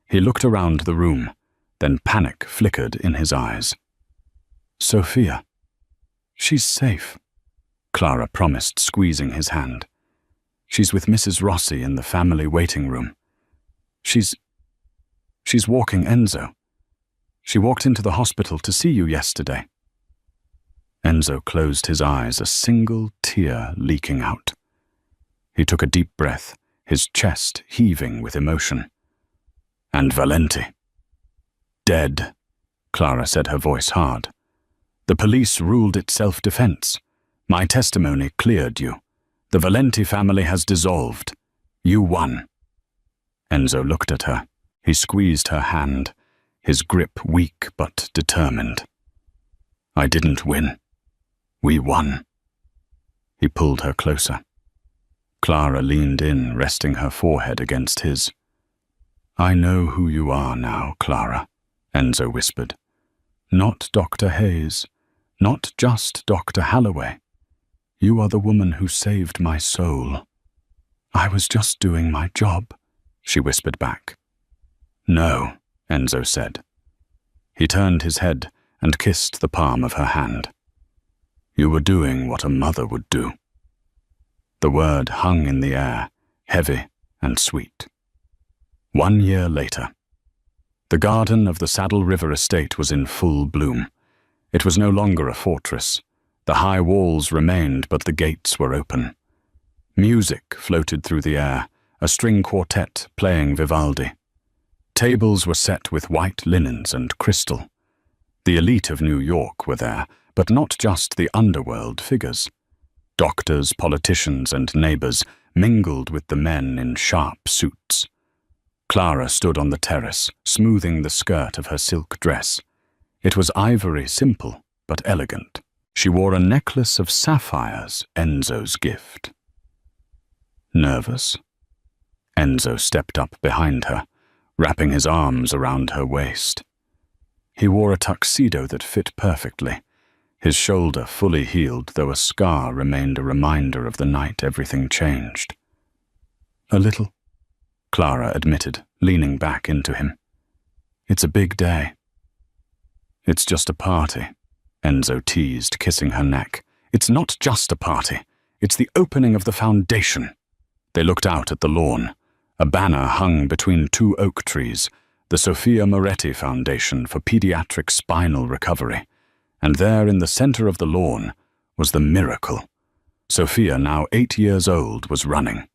He looked around the room, then panic flickered in his eyes. "Sophia, she's safe," Clara promised, squeezing his hand. "She's with Mrs. Rossi in the family waiting room. She's walking, Enzo. She walked into the hospital to see you yesterday." Enzo closed his eyes, a single tear leaking out. He took a deep breath, his chest heaving with emotion. "And Valenti?" "Dead," Clara said, her voice hard. "The police ruled it self-defense. My testimony cleared you. The Valenti family has dissolved. You won." Enzo looked at her. He squeezed her hand, his grip weak but determined. "I didn't win. We won." He pulled her closer. Clara leaned in, resting her forehead against his. "I know who you are now, Clara," Enzo whispered. "Not Dr. Hayes, not just Dr. Halloway. You are the woman who saved my soul." "I was just doing my job," she whispered back. "No," Enzo said. He turned his head and kissed the palm of her hand. "You were doing what a mother would do." The word hung in the air, heavy and sweet. 1 year later. The garden of the Saddle River estate was in full bloom. It was no longer a fortress. The high walls remained, but the gates were open. Music floated through the air, a string quartet playing Vivaldi. Tables were set with white linens and crystal. The elite of New York were there, but not just the underworld figures. Doctors, politicians, and neighbors mingled with the men in sharp suits. Clara stood on the terrace, smoothing the skirt of her silk dress. It was ivory simple, but elegant. She wore a necklace of sapphires, Enzo's gift. Nervous? Enzo stepped up behind her, wrapping his arms around her waist. He wore a tuxedo that fit perfectly, his shoulder fully healed, though a scar remained a reminder of the night everything changed. "A little," Clara admitted, leaning back into him. "It's a big day." "It's just a party," Enzo teased, kissing her neck. "It's not just a party. It's the opening of the foundation." They looked out at the lawn. A banner hung between 2 oak trees, the Sophia Moretti Foundation for Pediatric Spinal Recovery. And there in the center of the lawn was the miracle. Sophia, now 8 years old, was running.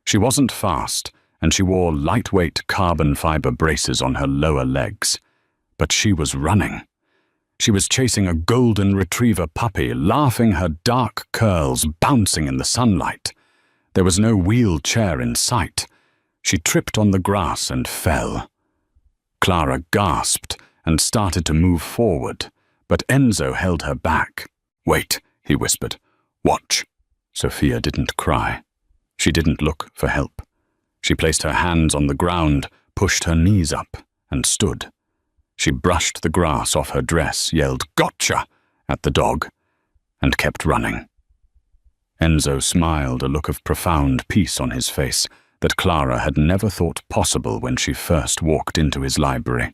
She wasn't fast, and she wore lightweight carbon fiber braces on her lower legs. But she was running. She was chasing a golden retriever puppy, laughing her dark curls, bouncing in the sunlight. There was no wheelchair in sight. She tripped on the grass and fell. Clara gasped and started to move forward, but Enzo held her back. "Wait," he whispered. "Watch." Sophia didn't cry. She didn't look for help. She placed her hands on the ground, pushed her knees up, and stood. She brushed the grass off her dress, yelled "Gotcha!" at the dog, and kept running. Enzo smiled, a look of profound peace on his face that Clara had never thought possible when she first walked into his library.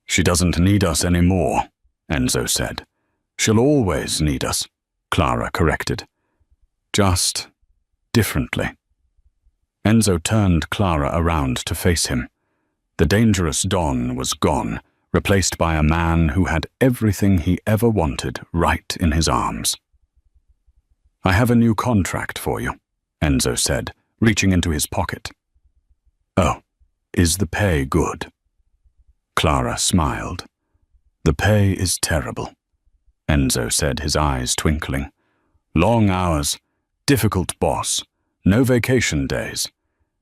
"She doesn't need us anymore," Enzo said. "She'll always need us," Clara corrected. "Just differently." Enzo turned Clara around to face him. The dangerous Don was gone, replaced by a man who had everything he ever wanted right in his arms. "I have a new contract for you," Enzo said, reaching into his pocket. "Oh, is the pay good?" Clara smiled. "The pay is terrible," Enzo said, his eyes twinkling. "Long hours, difficult boss, no vacation days,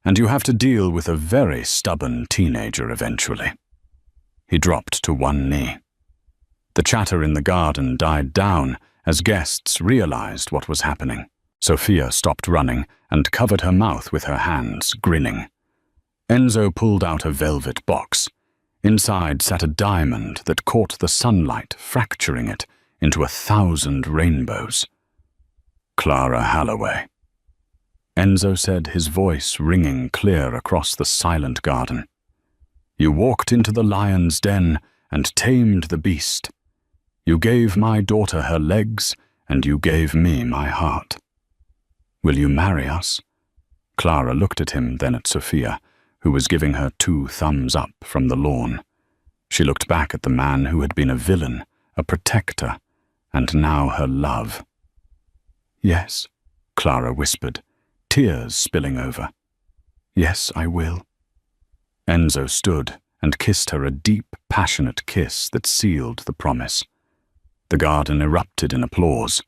and you have to deal with a very stubborn teenager eventually." He dropped to one knee. The chatter in the garden died down as guests realized what was happening. Sophia stopped running and covered her mouth with her hands, grinning. Enzo pulled out a velvet box. Inside sat a diamond that caught the sunlight, fracturing it into 1,000 rainbows. "Clara Holloway," Enzo said, his voice ringing clear across the silent garden. "You walked into the lion's den and tamed the beast. You gave my daughter her legs, and you gave me my heart. Will you marry us?" Clara looked at him, then at Sophia, who was giving her 2 thumbs up from the lawn. She looked back at the man who had been a villain, a protector, and now her love. "Yes," Clara whispered, tears spilling over. "Yes, I will." Enzo stood and kissed her a deep, passionate kiss that sealed the promise. The garden erupted in applause.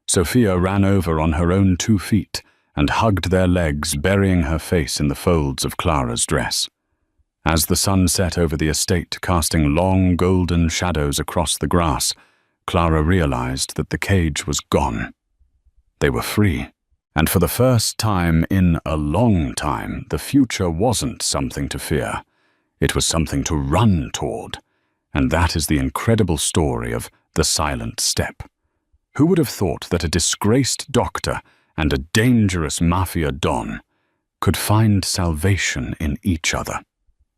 Sophia ran over on her own 2 feet and hugged their legs, burying her face in the folds of Clara's dress. As the sun set over the estate, casting long golden shadows across the grass, Clara realized that the cage was gone. They were free, and for the first time in a long time, the future wasn't something to fear. It was something to run toward, and that is the incredible story of The Silent Step. Who would have thought that a disgraced doctor and a dangerous mafia don could find salvation in each other?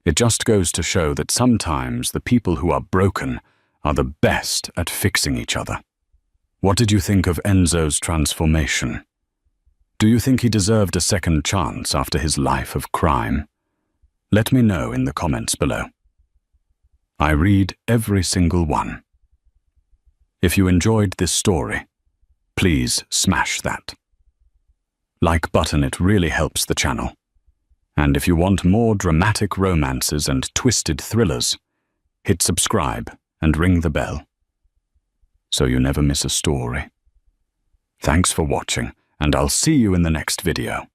It just goes to show that sometimes the people who are broken are the best at fixing each other. What did you think of Enzo's transformation? Do you think he deserved a second chance after his life of crime? Let me know in the comments below. I read every single one. If you enjoyed this story, please smash that like button. It really helps the channel. And if you want more dramatic romances and twisted thrillers, hit subscribe and ring the bell so you never miss a story. Thanks for watching, and I'll see you in the next video.